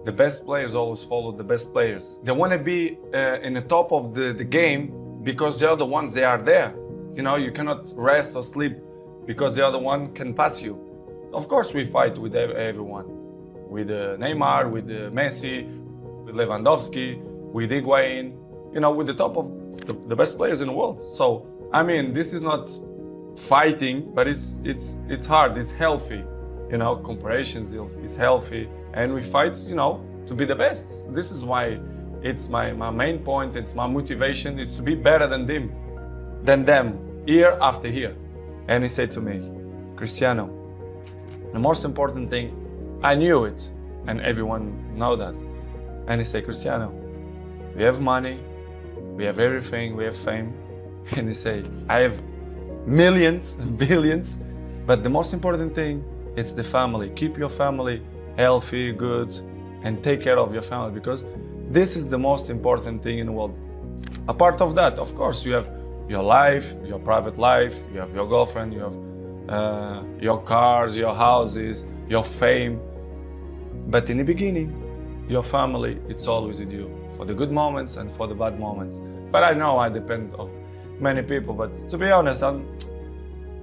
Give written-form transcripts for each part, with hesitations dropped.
The best players always follow the best players. They want to be in the top of the game because the other ones, they are there. You know, you cannot rest or sleep because the other one can pass you. Of course, we fight with everyone. With Neymar, with Messi, with Lewandowski, with Higuain, you know, with the top of the best players in the world. So, I mean, this is not fighting, but it's hard, it's healthy. You know, comparisons is healthy, and we fight, you know, to be the best. This is why it's my main point, it's my motivation, it's to be better than them, year after year. And he said to me, Cristiano, the most important thing, I knew it, and everyone know that. And he said, Cristiano, we have money, we have everything, we have fame. And he said, I have millions, billions, but the most important thing, it's the family. Keep your family healthy, good, and take care of your family, because this is the most important thing in the world. Apart of that, of course, you have your life, your private life, you have your girlfriend, you have your cars, your houses, your fame. But in the beginning, your family, it's always with you, for the good moments and for the bad moments. But I know I depend on many people, but to be honest,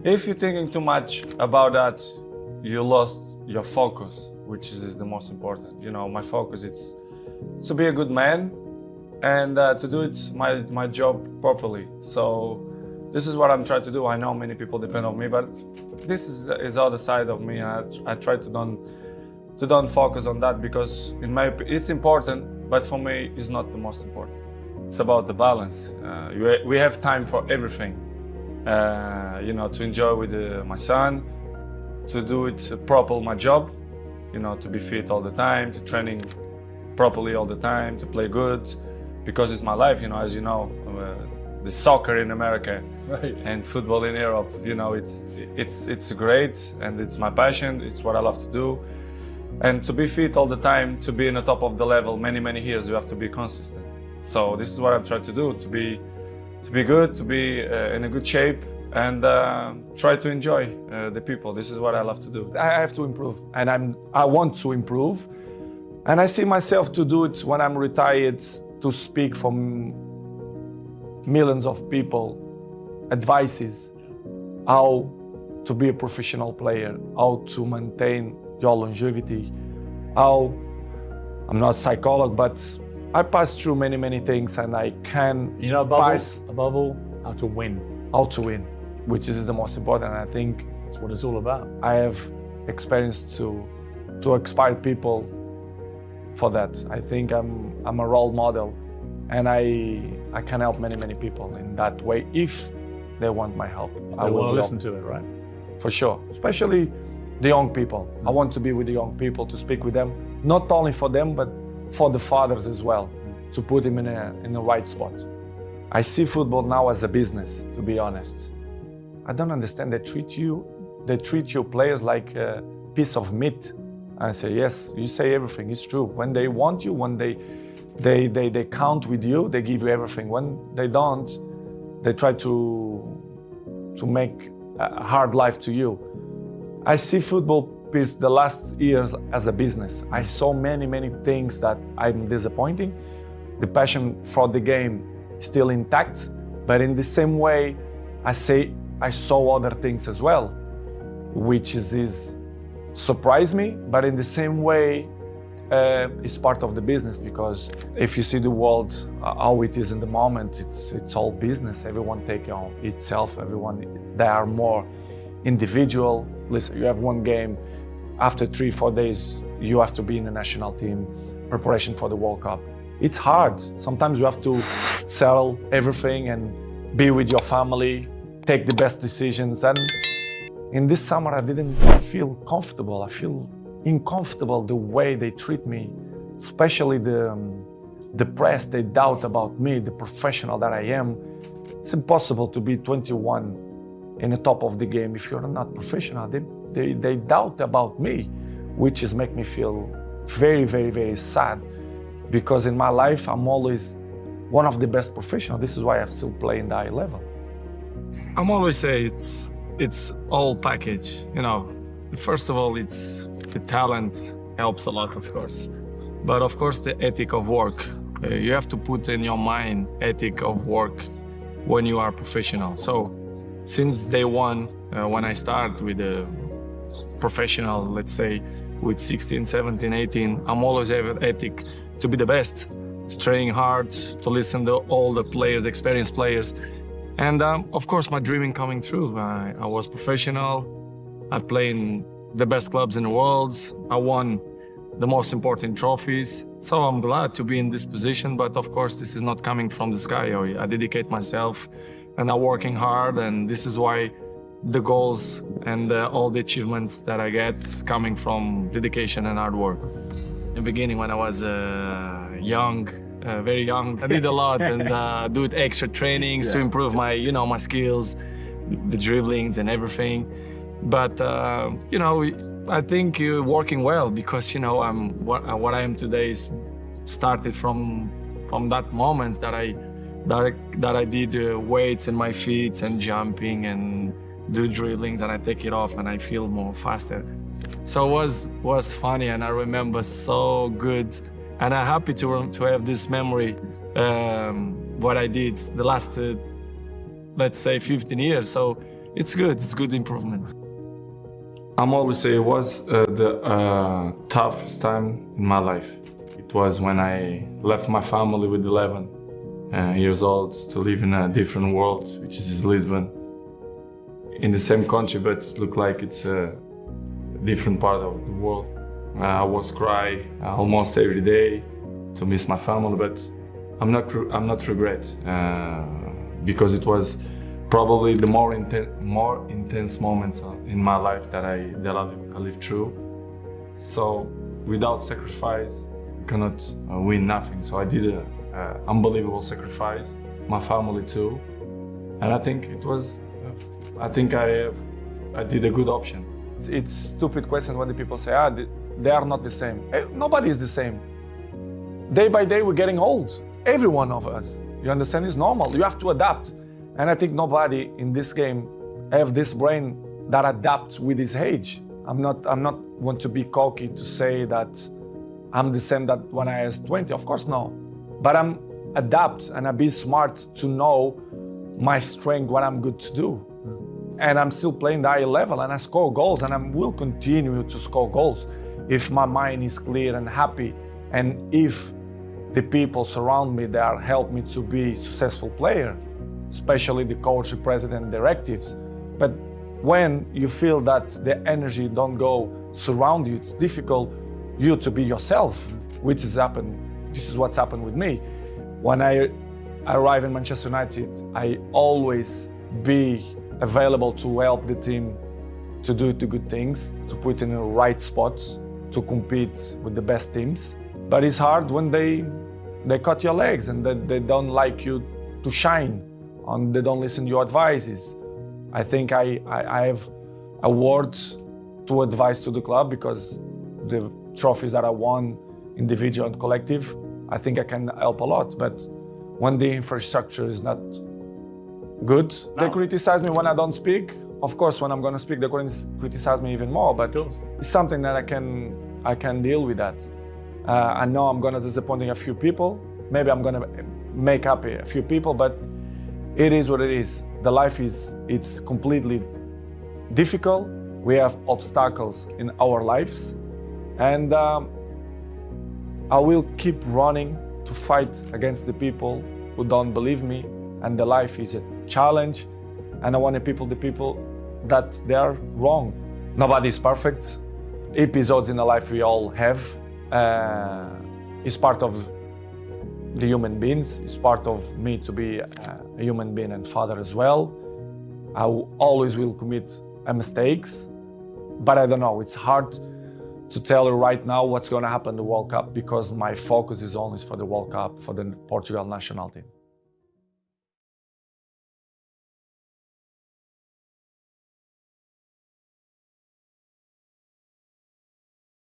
if you're thinking too much about that, you lost your focus, which is the most important. You know, my focus, it's to be a good man and to do it my job properly. So this is what I'm trying to do. I know many people depend on me, but this is other side of me. I try to don't focus on that, because it's important, but for me it's not the most important. It's about the balance. We have time for everything. You know, to enjoy with my son, to do it properly, my job, you know, to be fit all the time, to training properly all the time, to play good, because it's my life, you know, as you know, the soccer in America, right, and football in Europe, you know, it's great, and it's my passion, it's what I love to do. And to be fit all the time, to be in the top of the level many years, you have to be consistent. So this is what I'm trying to do, to be good, to be in a good shape, and try to enjoy the people. This is what I love to do. I have to improve, and I want to improve, and I see myself to do it when I'm retired, to speak for millions of people, advices, how to be a professional player, how to maintain your longevity, how, I'm not a psychologist, but I passed through many things, and I can, you know, above all, how to win. How to win, which is the most important. I think that's what it's all about. I have experience to inspire people for that. I think I'm a role model, and I can help many people in that way if they want my help. I will listen to it, right? For sure, especially the young people. I want to be with the young people, to speak with them, not only for them, but for the fathers as well, to put them in the right spot. I see football now as a business, to be honest. I don't understand. They treat your players like a piece of meat. I say, yes, you say everything, it's true. When they want you, when they count with you, they give you everything. When they don't, they try to make a hard life to you. I see football the last years as a business. I saw many things that I'm disappointing. The passion for the game is still intact, but in the same way, I saw other things as well, which is surprised me, but in the same way, it's part of the business, because if you see the world how it is in the moment, it's all business. Everyone take on itself. They are more individual. Listen, you have one game. After 3-4 days, you have to be in the national team, preparation for the World Cup. It's hard. Sometimes you have to sell everything and be with your family, take the best decisions. And in this summer, I didn't feel comfortable. I feel uncomfortable the way they treat me, especially the press, they doubt about me, the professional that I am. It's impossible to be 21 in the top of the game if you're not professional. They doubt about me, which is make me feel very sad, because in my life I'm always one of the best professionals. This is why I still play in the high level. I'm always say it's all package, you know. First of all, it's the talent helps a lot, of course, But of course, the ethic of work. You have to put in your mind ethic of work when you are professional. So since day one, when I start with a professional, let's say with 16, 17, 18, I'm always have ethic to be the best, to train hard, to listen to all the players, experienced players. And of course, my dreaming coming true. I was professional. I played in the best clubs in the world. I won the most important trophies. So I'm glad to be in this position, but of course, this is not coming from the sky. I dedicate myself and I'm working hard, and this is why the goals and all the achievements that I get coming from dedication and hard work. In the beginning, when I was young, very young, I did a lot and do extra trainings to improve my, my skills, the dribblings and everything. But I think you're working well because I'm what I am today is started from that moments that I did weights in my feet and jumping and do dribblings, and I take it off and I feel more faster. So it was funny, and I remember so good, and I'm happy to have this memory. What I did the last let's say 15 years. So it's good improvement. I'm always say it was the toughest time in my life. It was when I left my family with 11 years old to live in a different world, which is Lisbon, in the same country, but it looked like it's a different part of the world. I was cry almost every day to miss my family, but I'm not regret because it was probably the more intense moments in my life that I lived through. So without sacrifice, you cannot win nothing. So I did an unbelievable sacrifice, my family too, and I think it was. I think I did a good option. It's stupid question when the people say, they are not the same. Nobody is the same. Day by day, we're getting old. Every one of us. You understand? It's normal. You have to adapt. And I think nobody in this game have this brain that adapts with his age. I'm not want to be cocky to say that I'm the same that when I was 20. Of course, no. But I'm adapt and I be smart to know my strength, what I'm good to do. And I'm still playing the high level and I score goals and I will continue to score goals if my mind is clear and happy, and if the people surround me that help me to be a successful player, especially the coach, the president, directives. But when you feel that the energy don't go surround you, it's difficult you to be yourself, which has happened. This is what's happened with me. When I arrive in Manchester United, I always be available to help the team to do the good things, to put in the right spots, to compete with the best teams. But it's hard when they cut your legs and they don't like you to shine, and they don't listen to your advices. I think I have a word to advise to the club because the trophies that I won, individual and collective, I think I can help a lot. But when the infrastructure is not good, they criticize me when I don't speak. Of course, when I'm going to speak, they criticize me even more. But it's something that I can deal with that. I know I'm going to disappoint a few people. Maybe I'm going to make happy a few people, but it is what it is. The life it's completely difficult. We have obstacles in our lives, and I will keep running to fight against the people who don't believe me. And the life is a challenge, and I want the people that they are wrong. Nobody is perfect. Episodes in the life we all have is part of the human beings. It's part of me to be a human being and father as well. I always will commit mistakes, but I don't know. It's hard to tell you right now what's going to happen in the World Cup because my focus is only for the World Cup, for the Portugal national team.